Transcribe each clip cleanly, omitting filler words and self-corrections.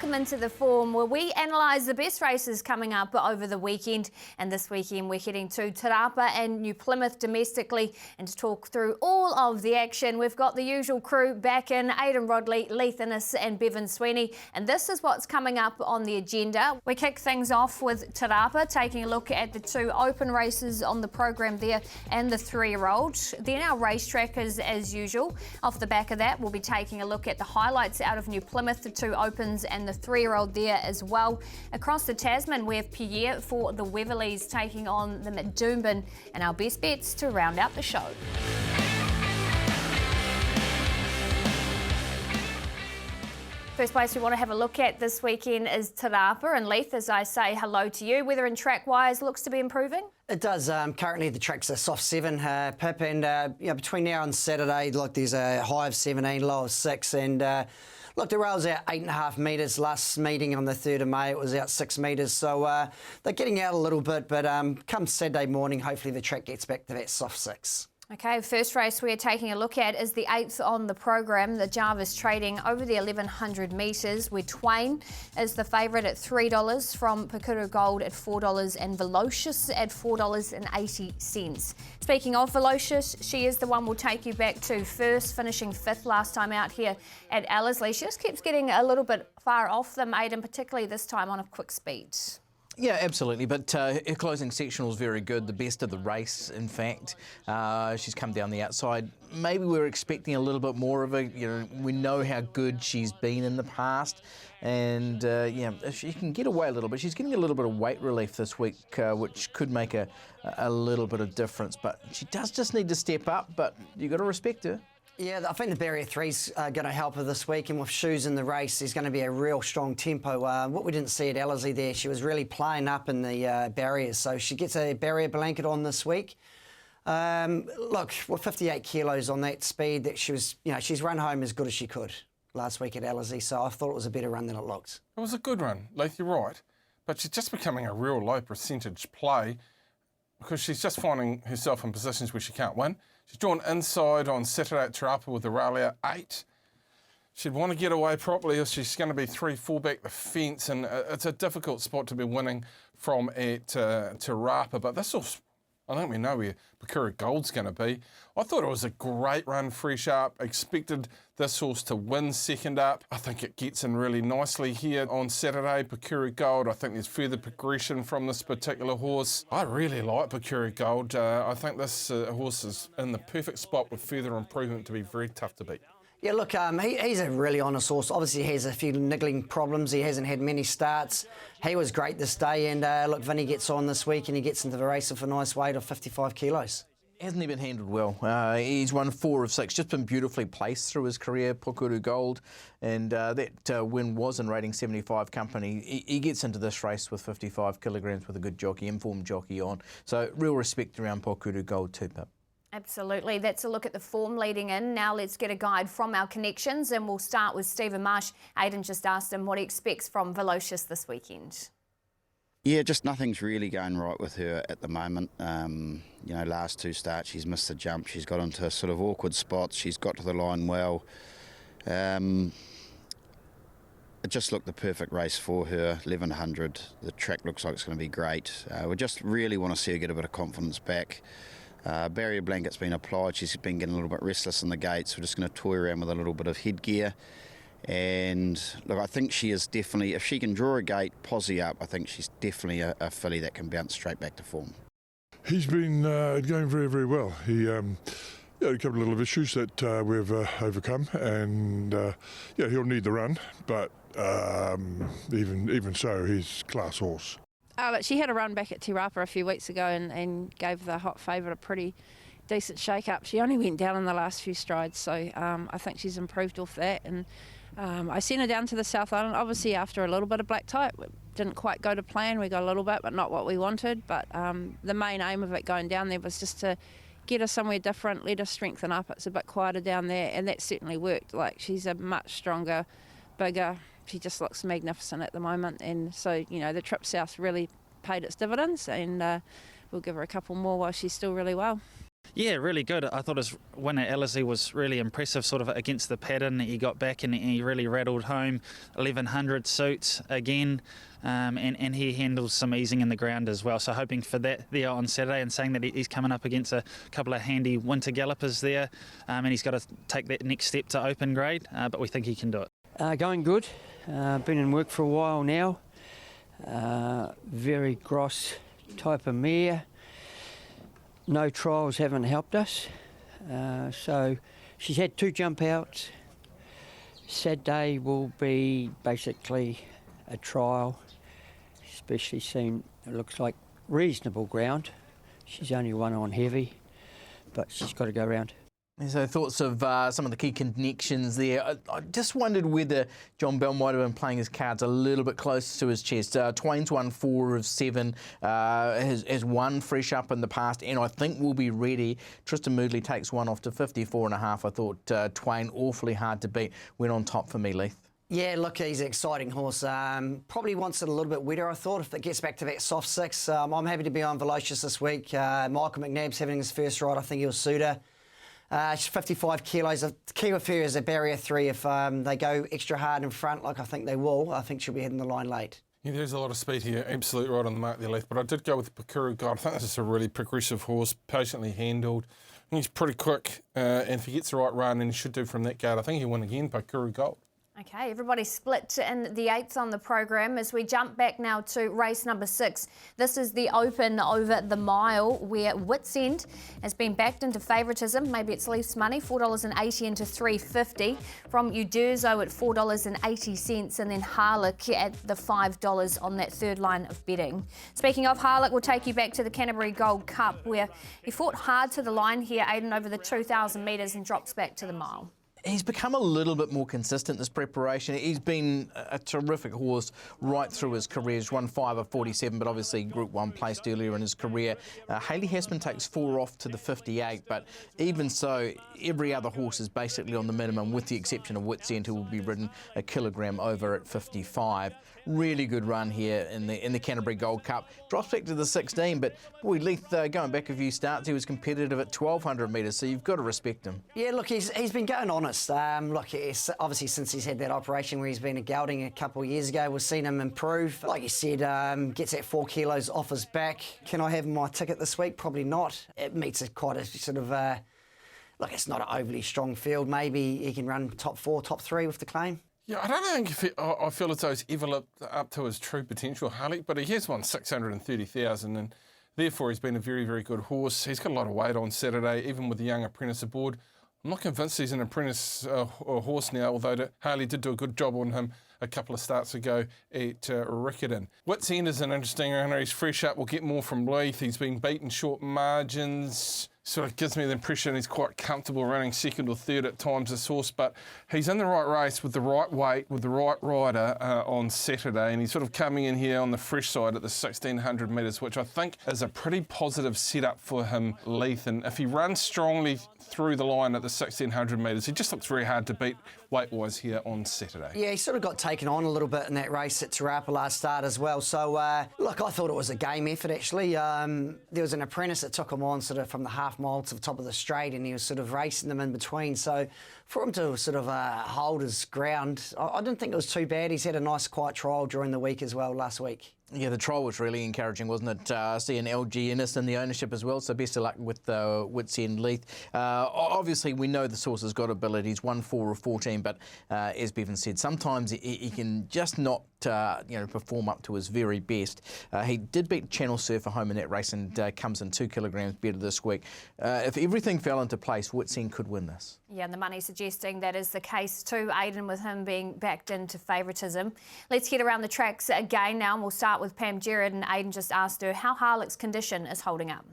welcome into the form where we analyse the best races coming up over the weekend. And this weekend we're heading to Te Rapa and New Plymouth domestically. And to talk through all of the action, we've got the usual crew back in: Aidan Rodley, Leith Innes and Bevan Sweeney. And this is what's coming up on the agenda. We kick things off with Te Rapa, taking a look at the two open races on the program there and the 3-year-old. Then our racetrack is as usual. Off the back of that, we'll be taking a look at the highlights out of New Plymouth, the two opens and the 3-year-old there as well. Across the Tasman, we have Pierre for the Weverleys taking on the Doomben, and our best bets to round out the show. First place we want to have a look at this weekend is Te Rapa, and Leith, as I say hello to you, weather and track wise looks to be improving. It does. Currently the track's a soft 7 pip, and between now and Saturday, look, there's a high of 17, low of 6, and look, the rail's out 8.5 metres. Last meeting on the 3rd of May, it was out 6 metres, so they're getting out a little bit, but come Saturday morning, hopefully the track gets back to that soft 6. Okay, first race we're taking a look at is the 8th on the program, the Jarvis Trading over the 1100 metres, where Twain is the favourite at $3, from Pakuru Gold at $4 and Velocious at $4.80. Speaking of Velocious, she is the one we'll take you back to first, finishing 5th last time out here at Ellerslie. She just keeps getting a little bit far off them, Aidan, particularly this time on a quick speed. Yeah, absolutely, but her closing sectional is very good, the best of the race, in fact. She's come down the outside. Maybe we were expecting a little bit more of her. We know how good she's been in the past, and if she can get away a little bit. She's getting a little bit of weight relief this week, which could make a little bit of difference, but she does just need to step up, but you've got to respect her. Yeah, I think the barrier 3's going to help her this week, and with shoes in the race, there's going to be a real strong tempo. What we didn't see at Ellerslie there, she was really playing up in the barriers, so she gets a barrier blanket on this week. Look, with 58 kilos on that speed, that she was, she's run home as good as she could last week at Ellerslie, so I thought it was a better run than it looked. It was a good run, Leith, you're right, but she's just becoming a real low percentage play because she's just finding herself in positions where she can't win. She's drawn inside on Saturday at Te Rapa with the rail out 8. She'd want to get away properly if she's going to be 3-4 back the fence, and it's a difficult spot to be winning from at Te Rapa. But this will, I think we know where Pakuru Gold's going to be. I thought it was a great run, fresh up. Expected this horse to win second up. I think it gets in really nicely here on Saturday, Pakuru Gold. I think there's further progression from this particular horse. I really like Pakuru Gold. I think this horse is in the perfect spot with further improvement to be very tough to beat. Yeah, look, he's a really honest horse. Obviously, he has a few niggling problems. He hasn't had many starts. He was great this day, and look, Vinny gets on this week and he gets into the race with a nice weight of 55 kilos. Hasn't he been handled well? He's won 4 of 6, just been beautifully placed through his career, Pakuru Gold, and that win was in rating 75 company. He gets into this race with 55 kilograms with a good jockey, informed jockey on. So real respect around Pakuru Gold too, Pip. Absolutely. That's a look at the form leading in. Now let's get a guide from our connections, and we'll start with Stephen Marsh. Aidan just asked him what he expects from Velocious this weekend. Yeah, just nothing's really going right with her at the moment. Last 2 starts she's missed the jump. She's got into sort of awkward spots. She's got to the line well. It just looked the perfect race for her, 1100. The track looks like it's going to be great. We just really want to see her get a bit of confidence back. Barrier blanket's been applied. She's been getting a little bit restless in the gates. We're just going to toy around with a little bit of headgear. And look, I think she is definitely, if she can draw a gate, posse up, I think she's definitely a filly that can bounce straight back to form. He's been going very, very well. He had a couple of little issues that we've overcome, and he'll need the run, but even so, he's class horse. She had a run back at Te Rapa a few weeks ago and gave the hot favourite a pretty decent shake-up. She only went down in the last few strides, so I think she's improved off that. And I sent her down to the South Island, obviously after a little bit of black type. It didn't quite go to plan. We got a little bit, but not what we wanted. But the main aim of it going down there was just to get her somewhere different, let her strengthen up. It's a bit quieter down there, and that certainly worked. Like, she's a much stronger, bigger. She just looks magnificent at the moment, and so the trip south really paid its dividends, and we'll give her a couple more while she's still really well. Yeah, really good. I thought his win at Ellerslie was really impressive, sort of against the pattern. He got back and he really rattled home 1100 suits again, and he handles some easing in the ground as well. So hoping for that there on Saturday, and saying that he's coming up against a couple of handy winter gallopers there, and he's got to take that next step to open grade, but we think he can do it. Going good. Been in work for a while now. Very gross type of mare. No trials haven't helped us, so she's had 2 jump outs. Saturday will be basically a trial, especially seen, it looks like reasonable ground. She's only one on heavy, but she's got to go round. So thoughts of some of the key connections there. I just wondered whether John Bell might have been playing his cards a little bit close to his chest. Twain's won 4 of 7, has won fresh up in the past, and I think will be ready. Tristan Moodley takes one off to 54.5. I thought Twain awfully hard to beat. Went on top for me, Leith. Yeah, look, he's an exciting horse. Probably wants it a little bit wetter, I thought, if it gets back to that soft 6. I'm happy to be on Velocious this week. Michael McNabb's having his first ride. I think he'll suit her. She's 55 kilos. The key with her is a barrier 3. If they go extra hard in front, like I think they will, I think she'll be hitting the line late. Yeah, there's a lot of speed here. Absolutely right on the mark there, Leith. But I did go with the Pakuru God. I think this is a really progressive horse, patiently handled. He's pretty quick, and if he gets the right run, and he should do from that guard, I think he'll win again, Pakuru Gold. Okay, everybody split in the 8th on the program as we jump back now to race number 6. This is the Open over the mile, where Wits End has been backed into favouritism. Maybe it's Leafs money, $4.80 into $3.50 from Uderzo at $4.80, and then Harlech at the $5 on that third line of betting. Speaking of Harlech, we'll take you back to the Canterbury Gold Cup, where he fought hard to the line here, Aiden, over the 2,000 metres and drops back to the mile. He's become a little bit more consistent this preparation. He's been a terrific horse right through his career. He's won 5 of 47, but obviously Group 1 placed earlier in his career. Haley Hessman takes 4 off to the 58, but even so, every other horse is basically on the minimum, with the exception of Wits End, who will be ridden a kilogram over at 55. Really good run here in the Canterbury Gold Cup. Drops back to the 16, but boy, Leith, going back a few starts, he was competitive at 1,200 metres, so you've got to respect him. Yeah, look, he's been going honest. Look, obviously since he's had that operation where he's been at gelding a couple of years ago, we've seen him improve. Like you said, gets that 4 kilos off his back. Can I have my ticket this week? Probably not. It meets quite a sort of, look, it's not an overly strong field. Maybe he can run top 4, top 3 with the claim. Yeah, I don't think I feel as though he's ever lived up to his true potential, Harley, but he has won 630,000, and therefore he's been a very, very good horse. He's got a lot of weight on Saturday, even with the young apprentice aboard. I'm not convinced he's an apprentice horse now, although Harley did do a good job on him a couple of starts ago at Riccarton. Wits End is an interesting runner. He's fresh up. We'll get more from Leith. He's been beaten short margins. Sort of gives me the impression he's quite comfortable running second or third at times, this horse, but he's in the right race with the right weight, with the right rider on Saturday, and he's sort of coming in here on the fresh side at the 1,600 metres, which I think is a pretty positive setup for him, Leith. And if he runs strongly through the line at the 1,600 metres, he just looks very hard to beat weight-wise here on Saturday. Yeah, he sort of got taken on a little bit in that race at Te Rapa last start as well. So, look, I thought it was a game effort, actually. There was an apprentice that took him on sort of from the half mile to the top of the straight, and he was sort of racing them in between. So for him to sort of hold his ground, I didn't think it was too bad. He's had a nice quiet trial during the week as well last week. Yeah, the trial was really encouraging, wasn't it? Seeing LG Innes in the ownership as well, so best of luck with Wits End Leith. Obviously, we know the horse has got abilities, 1 4 of 14, but as Bevan said, sometimes he can just not perform up to his very best. He did beat Channel Surfer home in that race and comes in 2 kilograms better this week. If everything fell into place, Wits End could win this. Yeah, and the money suggesting that is the case too, Aiden, with him being backed into favouritism. Let's get around the tracks again now, and we'll start with Pam Gerard, and Aiden just asked her how Harlech's condition is holding up.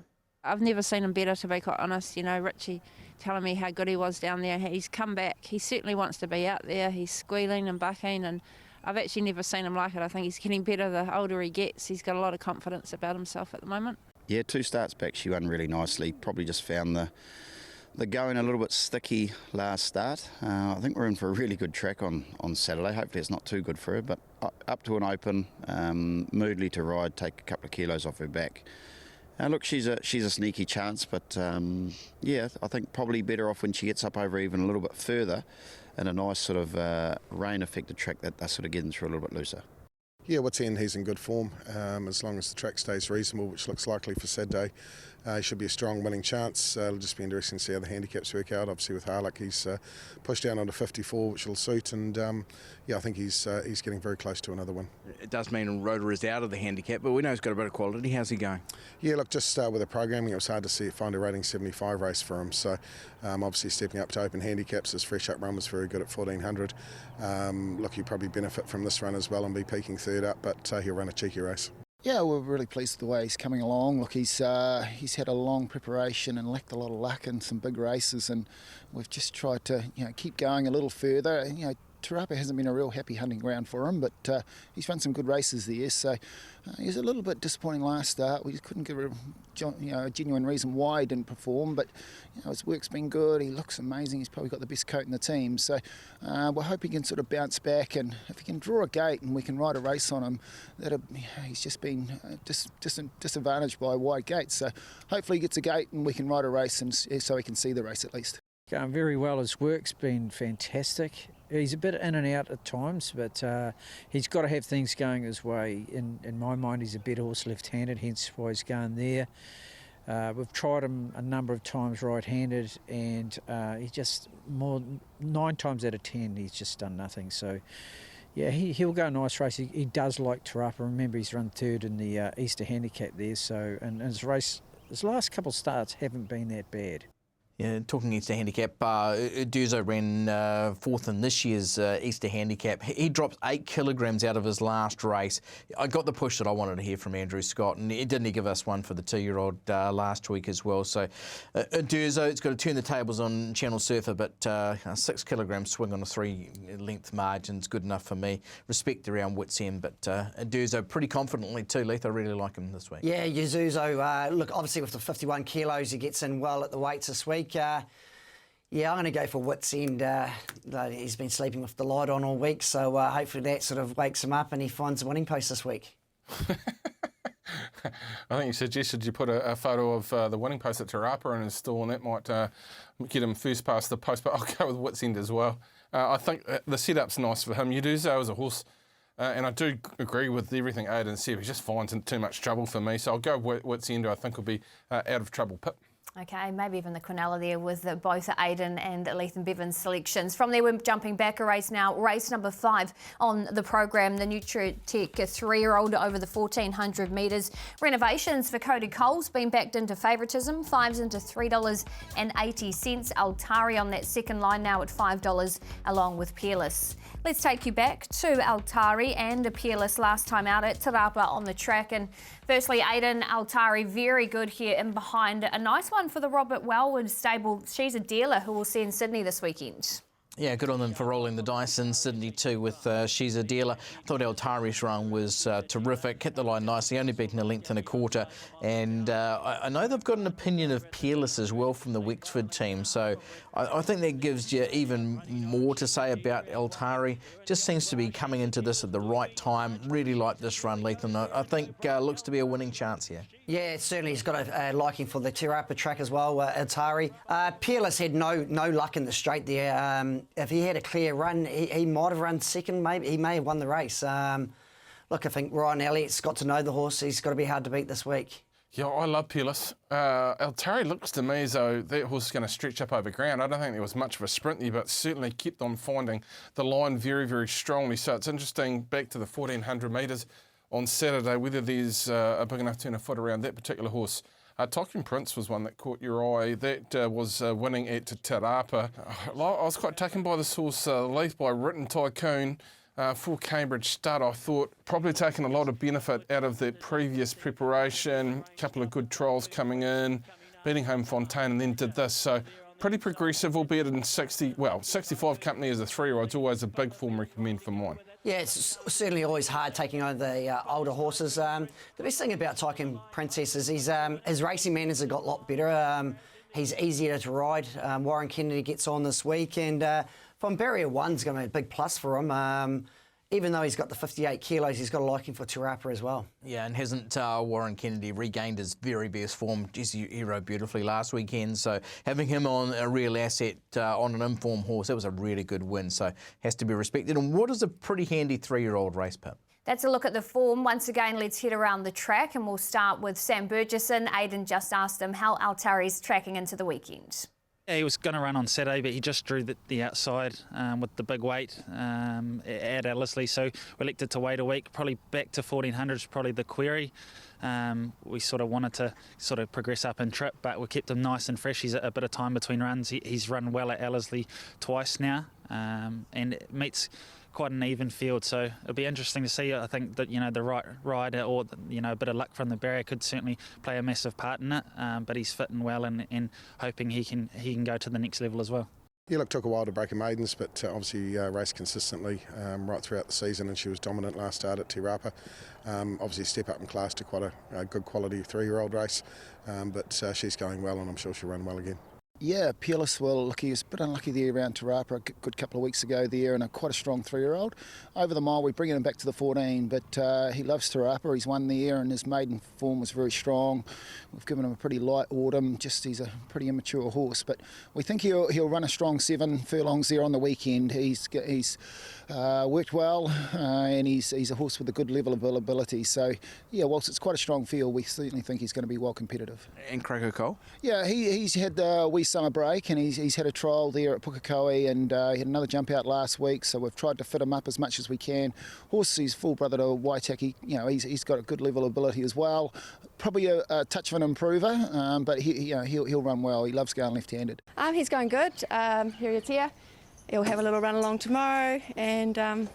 I've never seen him better, to be quite honest. You know, Richie telling me how good he was down there. He's come back. He certainly wants to be out there. He's squealing and bucking, and I've actually never seen him like it. I think he's getting better the older he gets. He's got a lot of confidence about himself at the moment. Yeah, 2 starts back she won really nicely. Probably just found the going a little bit sticky last start. I think we're in for a really good track on Saturday. Hopefully it's not too good for her, but up to an open, Moodley to ride, take a couple of kilos off her back. Look, she's a sneaky chance, but yeah, I think probably better off when she gets up over even a little bit further in a nice sort of rain-affected track that they're sort of getting through a little bit looser. Yeah, what's in, he's in good form. As long as the track stays reasonable, which looks likely for Saturday, he should be a strong winning chance. It'll just be interesting to see how the handicaps work out. Obviously with Harlock, he's pushed down onto 54, which will suit, and yeah, I think he's getting very close to another win. It does mean Rotor is out of the handicap, but we know he's got a bit of quality. How's he going? Yeah, look, just with the programming, it was hard to find a rating 75 race for him. So obviously stepping up to open handicaps, his fresh up run was very good at 1400. Look, he'll probably benefit from this run as well and be peaking third up, but he'll run a cheeky race. Yeah, we're really pleased with the way he's coming along. Look, he's had a long preparation and lacked a lot of luck in some big races, and we've just tried to keep going a little further. Te Rapa hasn't been a real happy hunting ground for him, but he's run some good races there. So he was a little bit disappointing last start. We just couldn't give a genuine reason why he didn't perform, but his work's been good. He looks amazing. He's probably got the best coat in the team. So we're hoping he can sort of bounce back, and if he can draw a gate and we can ride a race on him, he's just been disadvantaged by wide gates. So hopefully he gets a gate and we can ride a race, and so he can see the race at least. Going very well. His work's been fantastic. He's a bit in and out at times, but he's got to have things going his way. In my mind, he's a better horse left-handed, hence why he's going there. We've tried him a number of times right-handed, and he just 9 times out of 10 he's just done nothing. So yeah, he'll go a nice race. He does like Te Rapa. Remember, he's run third in the Easter handicap there. So and his last couple of starts haven't been that bad. Yeah, talking Easter handicap, Duzo ran fourth in this year's Easter handicap. He dropped 8 kilograms out of his last race. I got the push that I wanted to hear from Andrew Scott, and didn't he give us one for the 2-year-old last week as well? So Duzo, it's got to turn the tables on Channel Surfer, but a 6 kilogram swing on a 3-length margin's good enough for me. Respect around Wits End, but Duzo pretty confidently too, Leith. I really like him this week. Yeah, Yuzuzo, look, obviously with the 51 kilos, he gets in well at the weights this week. Yeah, I'm going to go for Wits End. He's been sleeping with the light on all week, so hopefully that sort of wakes him up and he finds a winning post this week. I think you suggested you put a photo of the winning post at Te Rapa in his stall, and that might get him first past the post, but I'll go with Wits End as well. I think the setup's nice for him. Yuduzo as a horse, and I do agree with everything Aidan said. He just finds too much trouble for me, so I'll go Wits End, who I think will be out of trouble pip. Okay, maybe even the Quinella there with both Aidan and Leith and Bevan's selections. From there, we're jumping back a race now. Race number 5 on the program, the Nutritech 3-year-old over the 1,400 metres. Renovations for Cody Cole's been backed into favouritism. 5s into $3.80. Altari on that second line now at $5, along with Peerless. Let's take you back to Altari and Peerless last time out at Te Rapa on the track. And firstly, Aidan, Altari, very good here in behind. A nice one for the Robert Wellwood stable. She's a dealer who we'll see in Sydney this weekend. Yeah, good on them for rolling the dice in Sydney too with She's a Dealer. I thought Altari's run was terrific, hit the line nicely, only beaten a length and a quarter. And I know they've got an opinion of Peerless as well from the Wexford team, so I think that gives you even more to say about Altari. Just seems to be coming into this at the right time. Really like this run, Lethan. I think looks to be a winning chance here. Yeah, certainly he's got a liking for the Te Rapa track as well, Altari. Peerless had no luck in the straight there. If he had a clear run, he might have run second, maybe. He may have won the race. Look, I think Ryan Elliott's got to know the horse. He's got to be hard to beat this week. Yeah, I love Peerless. Altari looks to me as though that horse is going to stretch up over ground. I don't think there was much of a sprint there, but certainly kept on finding the line very, very strongly. So it's interesting, back to the 1,400 metres on Saturday, whether there's a big enough turn of foot around that particular horse. Talking Prince was one that caught your eye. That was winning at Te Rapa. I was quite taken by this horse, Leith, by Written Tycoon. For Cambridge start, I thought probably taking a lot of benefit out of the previous preparation. A couple of good trials coming in, beating home Fontaine, and then did this. So pretty progressive, albeit in 65 company as a 3-year-old's always a big form recommend for mine. Yeah, it's certainly always hard taking over the older horses. The best thing about Tycoon Princess is his racing manners have got a lot better. He's easier to ride. Warren Kennedy gets on this week, and Von Barrier 1's going to be a big plus for him. even though he's got the 58 kilos, he's got a liking for Te Rapa as well. Yeah, and hasn't Warren Kennedy regained his very best form? He rode beautifully last weekend, so having him on a real asset on an informed horse, that was a really good win, so has to be respected. And what is a pretty handy 3-year-old race, Pip? That's a look at the form. Once again, let's head around the track and we'll start with Sam Burgesson. Aidan just asked him how Altari's tracking into the weekend. Yeah, he was going to run on Saturday, but he just drew the outside with the big weight at Ellerslie, so we elected to wait a week. Probably back to 1400 is probably the query. We sort of wanted to sort of progress up in trip, but we kept him nice and fresh. He's a bit of time between runs. He's run well at Ellerslie twice now, and it meets quite an even field, so it'll be interesting to see. I think that the right rider or a bit of luck from the barrier could certainly play a massive part in it. But he's fitting well and hoping he can go to the next level as well. Yeah, look, took a while to break her maidens, but obviously raced consistently right throughout the season, and she was dominant last start at Te Rapa. Obviously step up in class to quite a good quality 3-year-old race, but she's going well, and I'm sure she'll run well again. Yeah, Peerless, well, look, he was a bit unlucky there around Te Rapa a good couple of weeks ago there, and quite a strong 3-year-old. Over the mile, we're bringing him back to the 14, but he loves Te Rapa. He's won there, and his maiden form was very strong. We've given him a pretty light autumn, he's a pretty immature horse, but we think he'll run a strong 7 furlongs there on the weekend. He's worked well, and he's a horse with a good level of ability. So, yeah, whilst it's quite a strong field, we certainly think he's going to be well competitive. And Cracker Cole? Yeah, he's had the wee summer break, and he's had a trial there at Pukekohe, and he had another jump out last week, so we've tried to fit him up as much as we can. Horse, he's full brother to Waitaki, he's got a good level of ability as well. Probably a touch of an improver, but he'll run well. He loves going left-handed. He's going good. Here he is here. He'll have a little run along tomorrow, and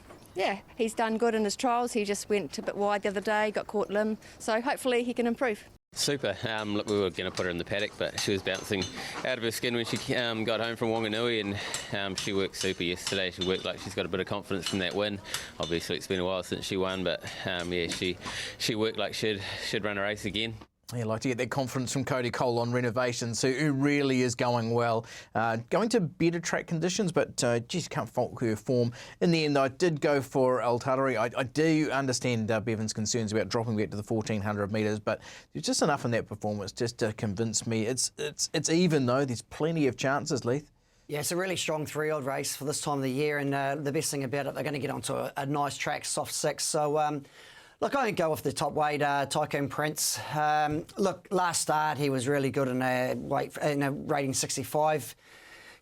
he's done good in his trials. He just went a bit wide the other day, got caught limb, so hopefully he can improve. Super. Look, we were going to put her in the paddock, but she was bouncing out of her skin when she got home from Wanganui, and she worked super yesterday. She worked like she's got a bit of confidence from that win. Obviously, it's been a while since she won, but she worked like she'd run a race again. Yeah, like to get that confidence from Cody Cole on renovations, who really is going well. Going to better track conditions, but just can't fault her form. In the end, I did go for Altari. I do understand Bevan's concerns about dropping back to the 1400 metres, but there's just enough in that performance just to convince me. It's even, though. There's plenty of chances, Leith. Yeah, it's a really strong 3-year-old race for this time of the year, and the best thing about it, they're going to get onto a nice track, soft 6. So, look, I think go off the top weight, Tycoon Prince. Look, last start he was really good in a rating 65.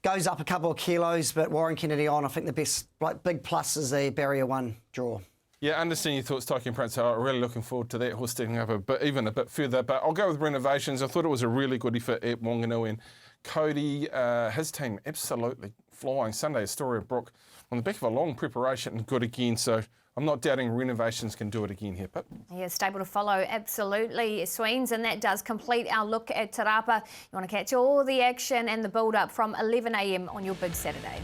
Goes up a couple of kilos, but Warren Kennedy on. I think the best big plus is the Barrier 1 draw. Yeah, understand your thoughts, Tycoon Prince. I'm really looking forward to that horse sticking up even a bit further. But I'll go with renovations. I thought it was a really good effort at Wanganui, and Cody, his team, absolutely flying. Sunday, Astoria Brook, on the back of a long preparation, and good again. So I'm not doubting renovations can do it again here, Pip. Yeah, stable to follow, absolutely, Sweens, and that does complete our look at Te Rapa. You want to catch all the action and the build-up from 11 a.m. on your big Saturday.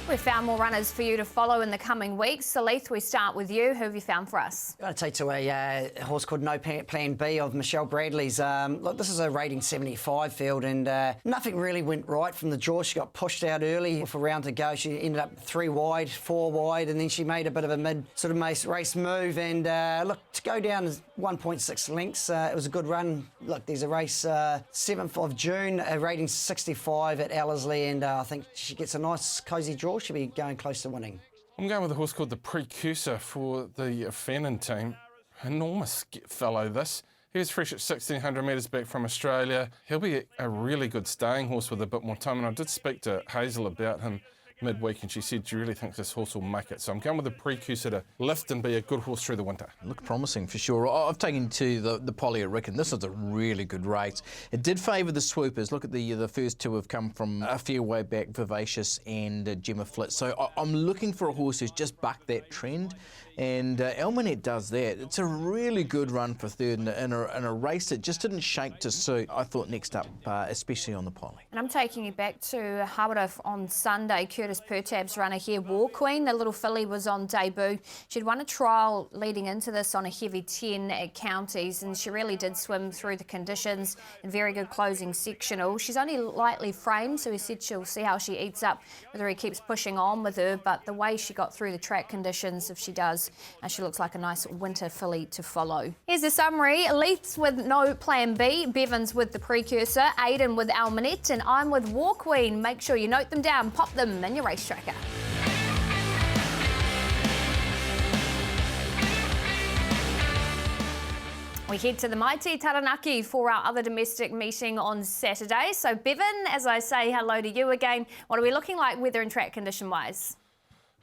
We've found more runners for you to follow in the coming weeks. So, Leith, we start with you. Who have you found for us? I'm going to take to a horse called No Plan B of Michelle Bradley's. Look, this is a rating 75 field, and nothing really went right from the draw. She got pushed out early with a round to go. She ended up 3 wide, 4 wide, and then she made a bit of a mid sort of race move. And look, to go down 1.6 lengths, it was a good run. Look, there's a race 7th of June, a rating 65 at Ellerslie, and I think she gets a nice cosy draw. She'll be going close to winning. I'm going with a horse called the Precursor for the Fannin team. Enormous fellow, this. He was fresh at 1,600 metres back from Australia. He'll be a really good staying horse with a bit more time, and I did speak to Hazel about him midweek, and she said she really thinks this horse will make it. So I'm going with the Precursor to lift and be a good horse through the winter. Look promising for sure. I've taken to the Polly at Rickon. This is a really good race. It did favour the swoopers. Look at the first two have come from a fair way back, Vivacious and Gemma Flitz. So I'm looking for a horse who's just bucked that trend. And Elmanet does that. It's a really good run for third in a race that just didn't shake to suit. I thought next up, especially on the Polly. And I'm taking you back to Hawadif on Sunday, courtesy Curtis Pertab's runner here, War Queen. The little filly was on debut. She'd won a trial leading into this on a heavy 10 at Counties, and she really did swim through the conditions and very good closing sectional. She's only lightly framed, so he said she'll see how she eats up, whether he keeps pushing on with her, but the way she got through the track conditions, if she does, she looks like a nice winter filly to follow. Here's a summary. Leith's with no plan B, Bevan's with the Precursor, Aiden with Almanet, and I'm with War Queen. Make sure you note them down, pop them in your race tracker. We head to the Mighty Taranaki for our other domestic meeting on Saturday. So Bevan, as I say hello to you again, what are we looking like weather and track condition wise?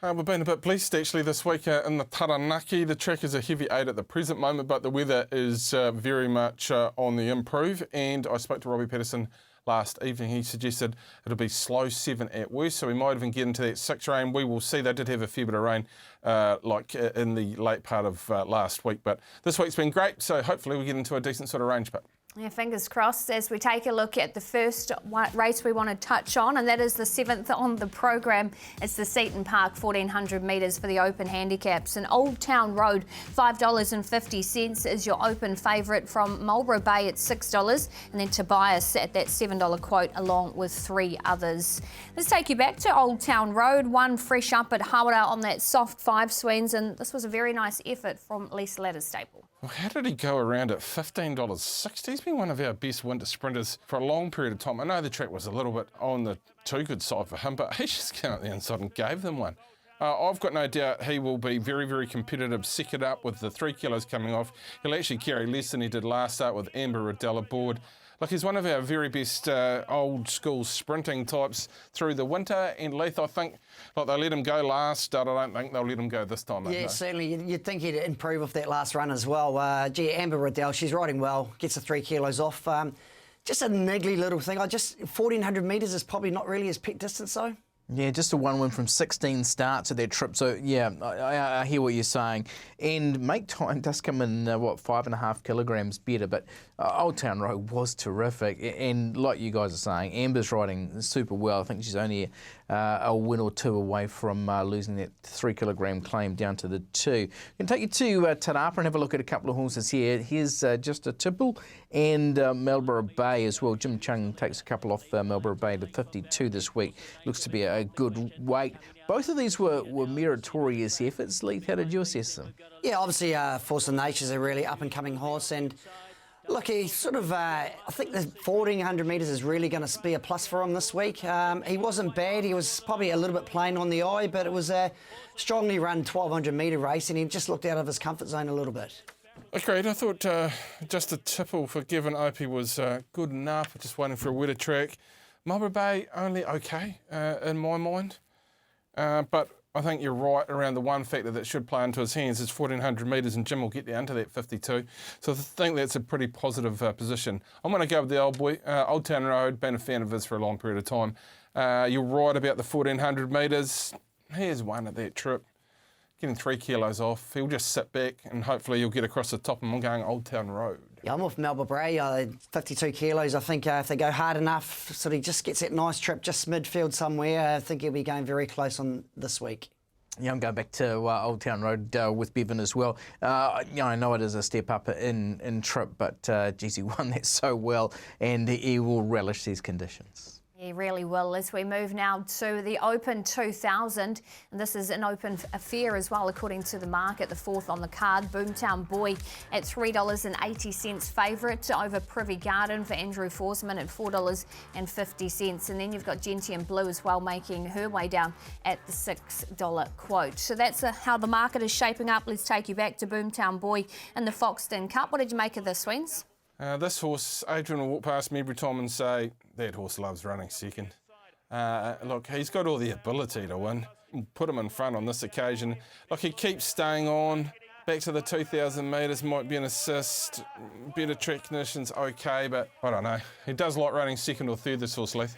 We've been a bit blessed actually this week in the Taranaki. The track is a heavy 8 at the present moment, but the weather is very much on the improve. And I spoke to Robbie Patterson last evening. He suggested it'll be slow 7 at worst, so we might even get into that 6 rain. We will see. They did have a fair bit of rain in the late part of last week, but this week's been great, so hopefully we get into a decent sort of range pit. Yeah, fingers crossed as we take a look at the first race we want to touch on, and that is the 7th on the program. It's the Seaton Park 1400 metres for the open handicaps. And Old Town Road, $5.50 is your open favourite from Marlborough Bay at $6, and then Tobias at that $7 quote along with 3 others. Let's take you back to Old Town Road, one fresh up at Hawara on that soft 5 swings, and this was a very nice effort from Lisa Ladder's stable. Well, how did he go around at $15.60? He's been one of our best winter sprinters for a long period of time. I know the track was a little bit on the too good side for him, but he just came out the inside and gave them one. I've got no doubt he will be very, very competitive second up with the 3 kilos coming off. He'll actually carry less than he did last start with Amber Riddell aboard. Look, he's one of our very best old school sprinting types through the winter. And Leith, I think, like they let him go last start, I don't think they'll let him go this time. Yeah, certainly. You'd think he'd improve off that last run as well. Amber Riddell, she's riding well, gets the 3 kilos off. Just a niggly little thing. 1,400 metres is probably not really his pet distance, though. Yeah, just a 1 win from 16 starts at their trip. So, yeah, I hear what you're saying. And make time does come in, 5.5 kilograms better. But Old Town Road was terrific. And like you guys are saying, Amber's riding super well. I think she's only a win or 2 away from losing that 3 kilogram claim down to the 2. We can take you to Te Rapa and have a look at a couple of horses here. Here's Just a Tipple and Marlborough Bay as well. Jim Chung takes a couple off Marlborough Bay to 52 this week. Looks to be a good weight. Both of these were meritorious efforts. Leith, how did you assess them? Yeah, obviously Force of Nature's a really up-and-coming horse, and look, he sort of, I think the 1,400 metres is really going to be a plus for him this week. He wasn't bad. He was probably a little bit plain on the eye, but it was a strongly run 1,200 metre race, and he just looked out of his comfort zone a little bit. Agreed. I thought Just a Tipple for Given Opie was good enough. Just waiting for a wetter track. Marlborough Bay only okay in my mind, but I think you're right around the one factor that should play into his hands is 1,400 metres, and Jim will get down to that 52. So I think that's a pretty positive position. I'm going to go with the old boy, Old Town Road. Been a fan of his for a long period of time. You're right about the 1,400 metres. Here's one at that trip. Getting 3 kilos off. He'll just sit back and hopefully he'll get across the top, and I'm going Old Town Road. Yeah, I'm off Marlborough Bay, 52 kilos. I think if they go hard enough, so he just gets that nice trip just midfield somewhere, I think he'll be going very close on this week. Yeah, I'm going back to Old Town Road with Bevan as well. I know it is a step up in trip, but geez, he won that so well, and he will relish these conditions. He really will. As we move now to the Open 2000, and this is an open affair as well, according to the market. The 4th on the card, Boomtown Boy at $3.80 favourite over Privy Garden for Andrew Forsman at $4.50. And then you've got Gentian Blue as well, making her way down at the $6 quote. So that's how the market is shaping up. Let's take you back to Boomtown Boy and the Foxton Cup. What did you make of the swings? This horse, Adrian will walk past me every time and say, that horse loves running second. Look, he's got all the ability to win. Put him in front on this occasion. Look, he keeps staying on. Back to the 2,000 metres, might be an assist. Better track conditions, okay, but I don't know. He does like running second or third, this horse, Leith.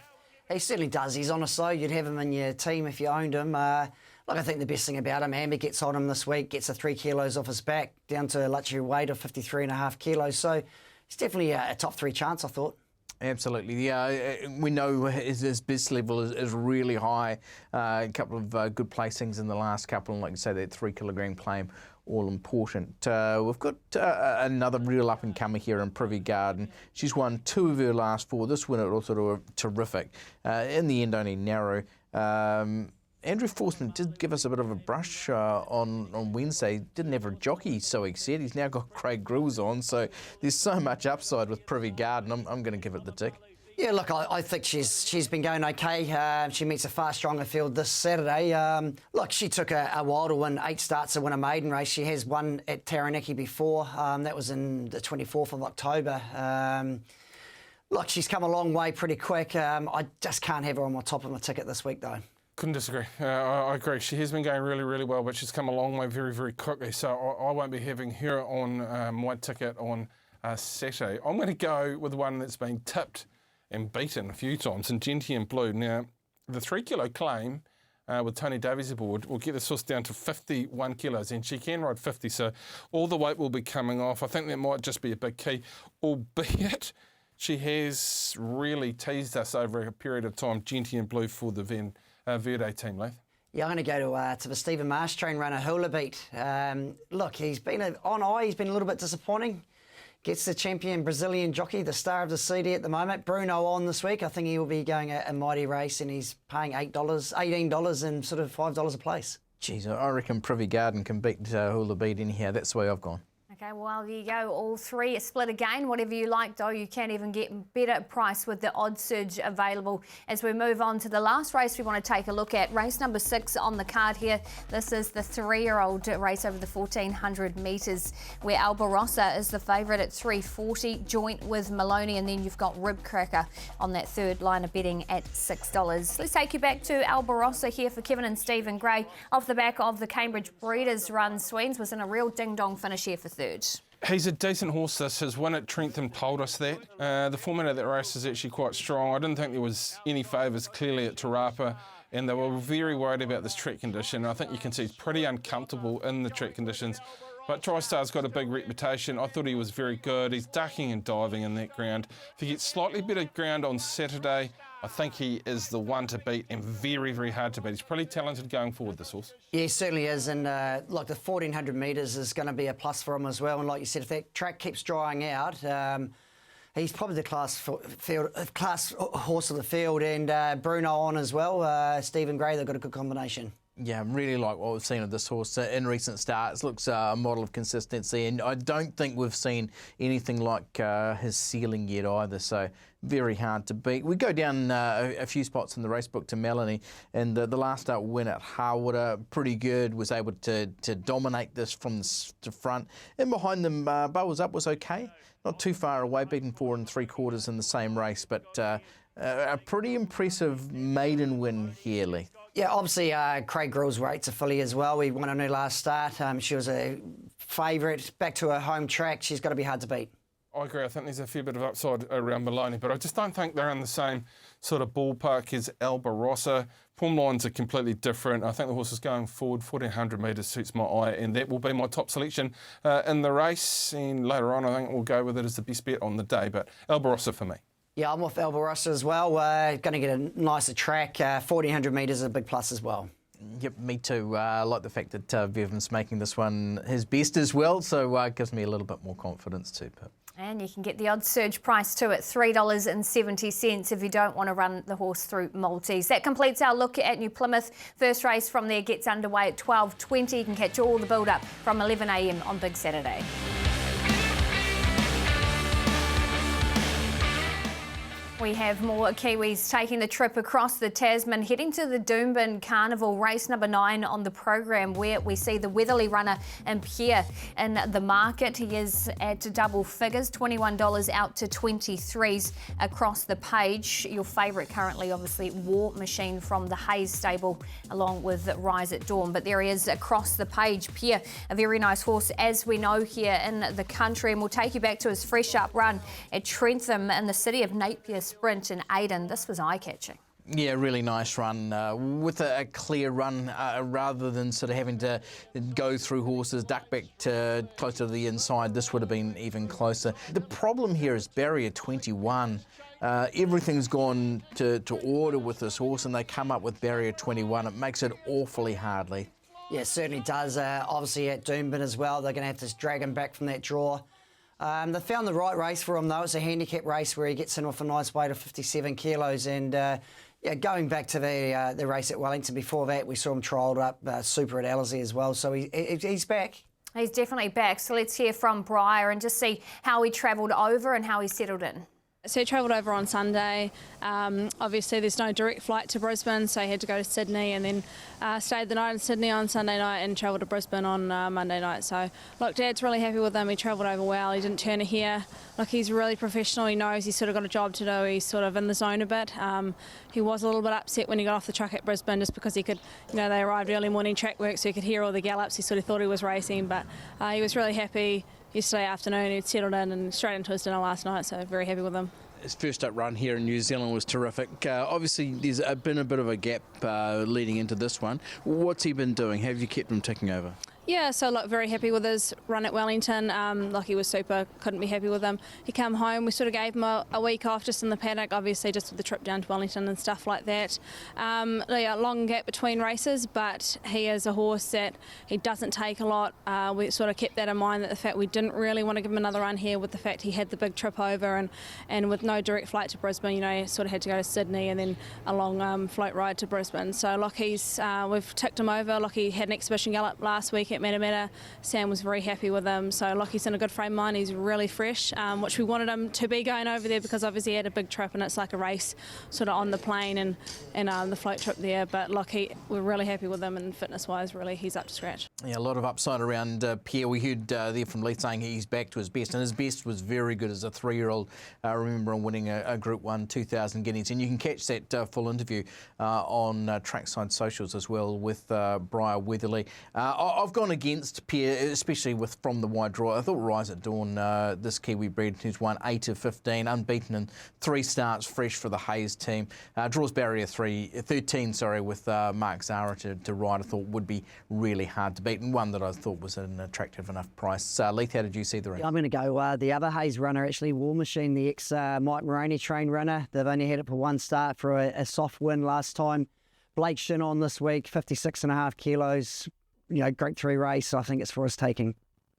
He certainly does. He's honest though. You'd have him in your team if you owned him. Look, I think the best thing about him, Amber gets on him this week, gets the 3 kilos off his back, down to a luxury weight of 53.5 kilos. So it's definitely a top 3 chance, I thought. Absolutely, yeah. We know his best level is really high. A couple of good placings in the last couple, and like you say, that 3 kilogram claim, all important. We've got another real up-and-comer here in Privy Garden. She's won 2 of her last 4. This winner also terrific. In the end, only narrow. Andrew Forsman did give us a bit of a brush on Wednesday. Didn't have a jockey, so he said. He's now got Craig Grills on, so there's so much upside with Privy Garden. I'm going to give it the tick. Yeah, look, I think she's been going okay. She meets a far stronger field this Saturday. Look, she took a while to win 8 starts to win a maiden race. She has won at Taranaki before. That was in the 24th of October. Look, she's come a long way pretty quick. I just can't have her on my top of my ticket this week, though. Couldn't disagree. I agree. She has been going really, really well, but she's come a long way very, very quickly. So I won't be having her on my ticket on Saturday. I'm going to go with one that's been tipped and beaten a few times, and Gentian Blue. Now, the 3 kilo claim with Tony Davies aboard will get this horse down to 51 kilos, and she can ride 50, so all the weight will be coming off. I think that might just be a big key, albeit she has really teased us over a period of time, Gentian Blue for the Verde team, Leith. Yeah, I'm going to go to the Stephen Marsh train runner, Hula Beat. Look, he's been he's been a little bit disappointing. Gets the champion Brazilian jockey, the star of the CD at the moment, Bruno on this week. I think he will be going a mighty race, and he's paying $18 and sort of $5 a place. Jeez, I reckon Privy Garden can beat Hula Beat anyhow. That's the way I've gone. Okay, well, there you go. All 3 are split again. Whatever you like, though, you can even get better price with the odd surge available. As we move on to the last race we want to take a look at, race number 6 on the card here. This is the 3-year-old race over the 1,400 metres, where Albarossa is the favourite at $3.40, joint with Maloney, and then you've got Rib Cracker on that third line of betting at $6. Let's take you back to Albarossa here for Kevin and Stephen Gray. Off the back of the Cambridge Breeders' run, Sweens was in a real ding-dong finish here for third. He's a decent horse. His win at Trentham told us that. The format of that race is actually quite strong. I didn't think there was any favours clearly at Te Rapa, and they were very worried about this track condition. I think you can see he's pretty uncomfortable in the track conditions. But TriStar's got a big reputation. I thought he was very good. He's ducking and diving in that ground. If he gets slightly better ground on Saturday, I think he is the one to beat, and very, very hard to beat. He's pretty talented going forward, this horse. Yeah, he certainly is. And look, the 1,400 metres is going to be a plus for him as well. And like you said, if that track keeps drying out, he's probably the class horse of the field. And Bruno on as well. Stephen Gray, they've got a good combination. Yeah, I really like what we've seen of this horse in recent starts. Looks a model of consistency, and I don't think we've seen anything like his ceiling yet either, so very hard to beat. We go down a few spots in the racebook to Melanie, and the last start win at Harwater, pretty good, was able to dominate this from the front. And behind them, Bubbles Up was okay, not too far away, beaten 4 3/4 in the same race, but a pretty impressive maiden win here, Lee. Yeah, obviously Craig Grills rates a filly as well. We won on her last start. She was a favourite. Back to her home track. She's got to be hard to beat. I agree. I think there's a fair bit of upside around Maloney, but I just don't think they're in the same sort of ballpark as Albarossa. Form lines are completely different. I think the horse is going forward. 1,400 metres suits my eye, and that will be my top selection in the race. And later on, I think we'll go with it as the best bet on the day, but Albarossa for me. Yeah, I'm off Albarossa as well. Going to get a nicer track. 1,400 metres is a big plus as well. Yep, me too. I like the fact that Bevan's making this one his best as well, so it gives me a little bit more confidence too. Pip. And you can get the odd surge price too at $3.70 if you don't want to run the horse through Maltese. That completes our look at New Plymouth. First race from there gets underway at 12:20. You can catch all the build-up from 11 a.m. on Big Saturday. We have more Kiwis taking the trip across the Tasman, heading to the Doomben Carnival, race number 9 on the program, where we see the Weatherly runner in Pierre in the market. He is at double figures, $21 out to 23s across the page. Your favourite currently, obviously, War Machine from the Hayes stable, along with Rise at Dawn. But there he is across the page. Pierre, a very nice horse, as we know here in the country, and we'll take you back to his fresh up run at Trentham in the city of Napier Sprint in Aden. This was eye-catching. Yeah, really nice run with a clear run rather than sort of having to go through horses, duck back to closer to the inside. This would have been even closer. The problem here is barrier 21. Everything's gone to order with this horse, and they come up with barrier 21. It makes it awfully hard, Lee. Yeah, it certainly does. Obviously at Doomben as well, they're going to have to drag him back from that draw. They found the right race for him, though. It's a handicap race where he gets in off a nice weight of 57 kilos. And yeah, going back to the race at Wellington before that, we saw him trialled up super at Ellerslie as well. So he's back. He's definitely back. So let's hear from Briar and just see how he travelled over and how he settled in. So he travelled over on Sunday. Obviously there's no direct flight to Brisbane, so he had to go to Sydney and then stayed the night in Sydney on Sunday night and travelled to Brisbane on Monday night. So look, Dad's really happy with him. He travelled over well. He didn't turn a hair. Look, he's really professional. He knows he's sort of got a job to do. He's sort of in the zone a bit. He was a little bit upset when he got off the truck at Brisbane just because he could, they arrived early morning track work, so he could hear all the gallops. He sort of thought he was racing, but he was really happy. Yesterday afternoon he'd settled in and straight into his dinner last night, so very happy with him. His first up run here in New Zealand was terrific. Obviously there's been a bit of a gap leading into this one. What's he been doing? Have you kept him ticking over? Yeah, so look, very happy with his run at Wellington. Like he was super, couldn't be happy with him. He came home, we sort of gave him a week off just in the paddock, obviously just with the trip down to Wellington and stuff like that. Yeah, long gap between races, but he is a horse that he doesn't take a lot. We sort of kept that in mind, that the fact we didn't really want to give him another run here with the fact he had the big trip over and with no direct flight to Brisbane, he sort of had to go to Sydney and then a long float ride to Brisbane. So look, we've ticked him over. Look, he had an exhibition gallop last week at Matamata. Sam was very happy with him, so Lockie's in a good frame of mind. He's really fresh, which we wanted him to be going over there because obviously he had a big trip and it's like a race sort of on the plane and the float trip there. But Lockie, we're really happy with him, and fitness wise really he's up to scratch. Yeah, a lot of upside around Pierre. We heard there from Lee saying he's back to his best, and his best was very good as a 3-year-old. I remember him winning a Group 1 2,000 guineas, and you can catch that full interview on Trackside Socials as well with Briar Weatherly. I've gone against Pierre, especially from the wide draw. I thought Rise at Dawn, this Kiwi bred who's won 8 of 15, unbeaten in 3 starts, fresh for the Hayes team. Draws barrier 13 with Mark Zara to ride. I thought would be really hard to beat, and one that I thought was an attractive enough price. Leith, how did you see the race? Yeah, I'm going to go the other Hayes runner, actually, War Machine, the ex-Mike Moroney trained runner. They've only had it for one start for a soft win last time. Blake Shin on this week, 56.5 kilos. Grade 3 race. I think it's for his taking.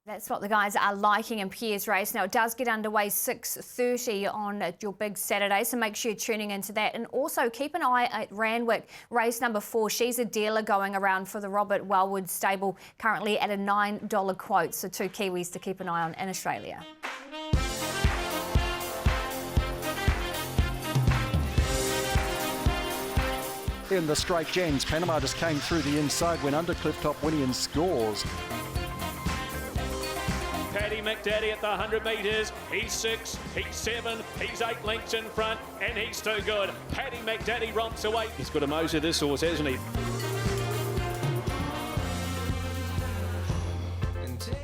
That's what the guys are liking in Pierre's race. Now, it does get underway 6:30 on your big Saturday, so make sure you're tuning into that. And also keep an eye at Randwick, race number 4. She's a dealer going around for the Robert Wellwood stable, currently at a $9 quote. So 2 Kiwis to keep an eye on in Australia. In the straight gens, Panama just came through the inside when under cliff top Winnie and scores. Paddy McDaddy at the 100 metres. He's 6, he's 7, he's 8 lengths in front, and he's too good. Paddy McDaddy romps away. He's got a motor, this horse, hasn't he?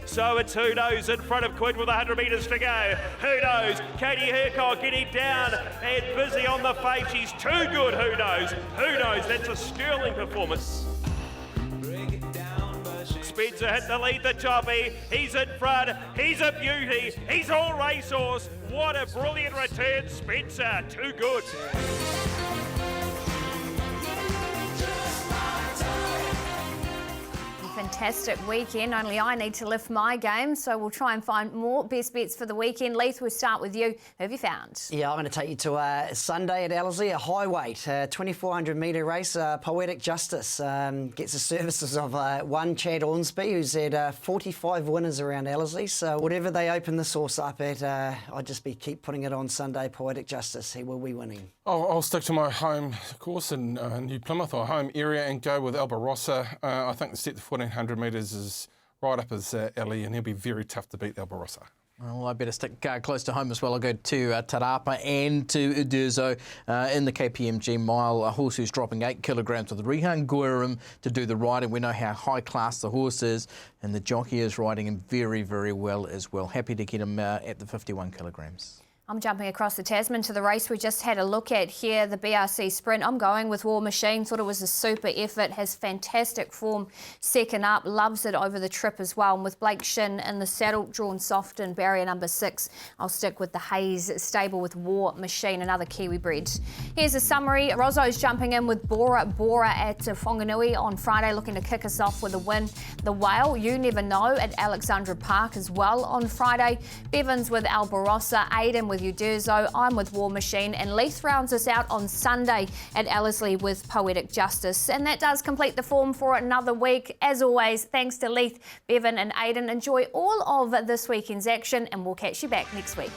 So it's Who Knows in front of Quid with 100 metres to go. Who Knows? Katie Hercog getting down and busy on the face. She's too good, Who Knows? Who Knows? That's a sterling performance. Spencer hit the lead, the jockey. He's in front. He's a beauty. He's all racehorse. What a brilliant return, Spencer. Too good. Fantastic weekend. Only I need to lift my game, so we'll try and find more best bets for the weekend. Leith, we'll start with you. Who have you found? Yeah, I'm going to take you to Sunday at Ellerslie, a high weight, 2,400 metre race. Poetic Justice gets the services of one Chad Ormsby, who's had 45 winners around Ellerslie. So whatever they open this horse up at, I'd just keep putting it on Sunday. Poetic Justice, he will be winning. I'll stick to my home course in New Plymouth, or home area, and go with Albarossa. I think the set to 1,400 metres is right up his alley, and he'll be very tough to beat, Albarossa. Well, I better stick close to home as well. I'll go to Te Rapa and to Uderzo in the KPMG mile. A horse who's dropping 8 kilograms with Rihan Guiram to do the riding. We know how high class the horse is, and the jockey is riding him very, very well as well. Happy to get him at the 51 kilograms. I'm jumping across the Tasman to the race we just had a look at here, the BRC Sprint. I'm going with War Machine. Thought it was a super effort. Has fantastic form second up. Loves it over the trip as well. And with Blake Shin in the saddle, drawn soft in barrier number 6, I'll stick with the Hayes stable with War Machine, another Kiwi bred. Here's a summary. Rozzo's jumping in with Bora Bora at Whanganui on Friday, looking to kick us off with a win. The Whale, You Never Know at Alexandra Park as well on Friday. Bevins with Albarossa, Aiden with Uderzo, I'm with War Machine, and Leith rounds us out on Sunday at Ellerslie with Poetic Justice. And that does complete the form for another week. As always, thanks to Leith, Bevan and Aiden. Enjoy all of this weekend's action, and we'll catch you back next week.